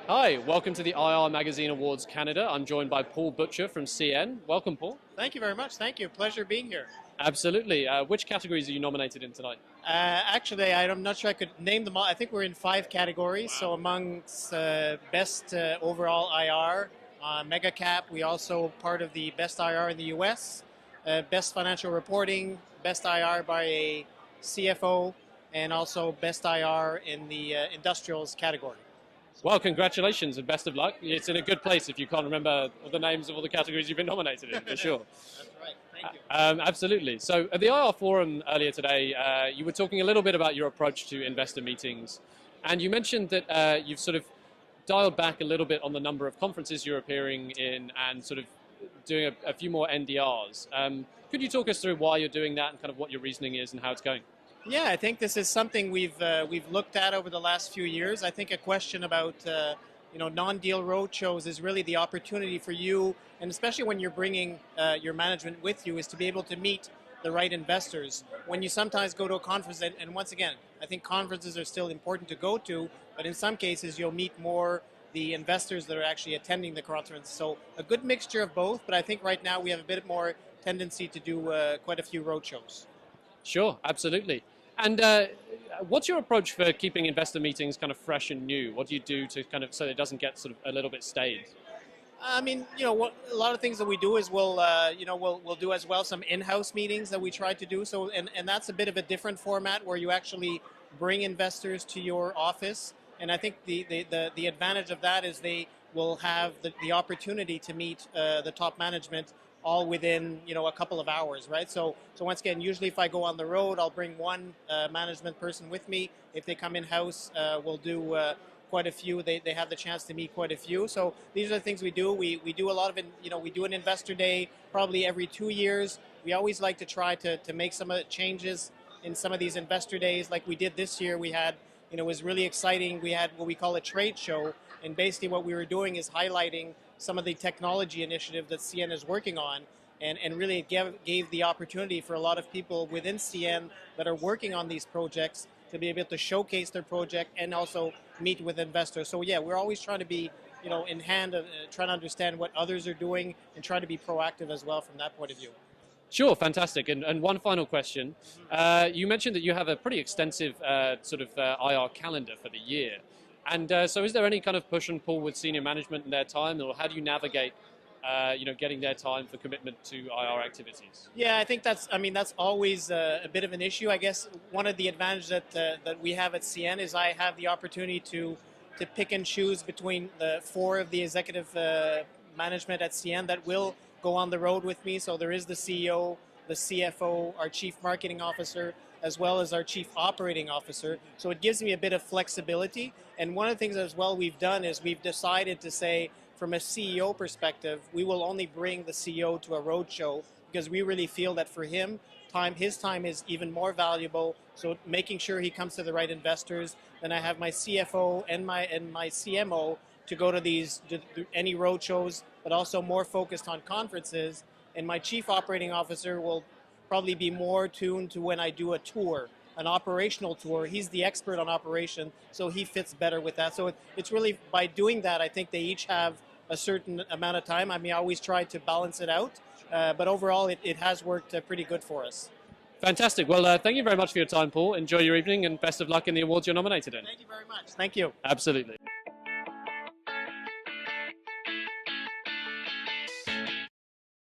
Hi, welcome to the IR Magazine Awards Canada. I'm joined by Paul Butcher from CN. Welcome, Paul. Thank you very much. Thank you. Pleasure being here. Absolutely. Which categories are you nominated in tonight? Actually, I'm not sure I could name them all. I think we're in 5 categories. Wow. So amongst best overall IR, mega cap, we also part of the best IR in the US, best financial reporting, best IR by a CFO, and also best IR in the industrials category. Well, congratulations and best of luck. It's in a good place if you can't remember the names of all the categories you've been nominated in, for sure. That's right. Thank you. Absolutely. So at the IR Forum earlier today, you were talking a little bit about your approach to investor meetings. And you mentioned that you've sort of dialed back a little bit on the number of conferences you're appearing in and sort of doing a few more NDRs. Could you talk us through why you're doing that and kind of what your reasoning is and how it's going? Yeah, I think this is something we've looked at over the last few years. I think a question about non-deal roadshows is really the opportunity for you, and especially when you're bringing your management with you, is to be able to meet the right investors. When you sometimes go to a conference, and once again, I think conferences are still important to go to, but in some cases you'll meet more the investors that are actually attending the conference. So a good mixture of both, but I think right now we have a bit more tendency to do quite a few roadshows. Sure, absolutely. And what's your approach for keeping investor meetings kind of fresh and new? What do you do to kind of so it doesn't get sort of a little bit stale? I mean, a lot of things that we do is we'll do as well some in-house meetings that we try to do. So, and that's a bit of a different format where you actually bring investors to your office. And I think the advantage of that is they will have the opportunity to meet the top management all within a couple of hours, right? So once again, usually if I go on the road, I'll bring one management person with me. If they come in-house, we'll do quite a few. They have the chance to meet quite a few. So these are the things we do. We do a lot of we do an investor day probably every 2 years. We always like to try to make some of the changes in some of these investor days, like we did this year. We had it was really exciting. We had what we call a trade show, and basically what we were doing is highlighting some of the technology initiative that CN is working on, and really it gave the opportunity for a lot of people within CN that are working on these projects to be able to showcase their project and also meet with investors. So yeah, we're always trying to be in hand, trying to understand what others are doing and try to be proactive as well from that point of view. Sure, fantastic. And one final question. You mentioned that you have a pretty extensive sort of IR calendar for the year. And so is there any kind of push and pull with senior management and their time, or how do you navigate getting their time for commitment to IR activities? Yeah, I think that's always a bit of an issue. I guess one of the advantages that we have at CN is I have the opportunity to pick and choose between the 4 of the executive management at CN that will go on the road with me. So there is the CEO, the CFO, our Chief Marketing Officer, as well as our Chief Operating Officer. So it gives me a bit of flexibility. And one of the things as well we've done is we've decided to say, from a CEO perspective, we will only bring the CEO to a roadshow because we really feel that for him, his time is even more valuable. So making sure he comes to the right investors. Then I have my CFO and my CMO to go to any roadshows, but also more focused on conferences. And my Chief Operating Officer will probably be more tuned to when I do a tour, an operational tour. He's the expert on operation, so he fits better with that. So it's really, by doing that, I think they each have a certain amount of time. I mean, I always try to balance it out, but overall it has worked pretty good for us. Fantastic. Well, thank you very much for your time, Paul. Enjoy your evening and best of luck in the awards you're nominated in. Thank you very much. Thank you. Absolutely.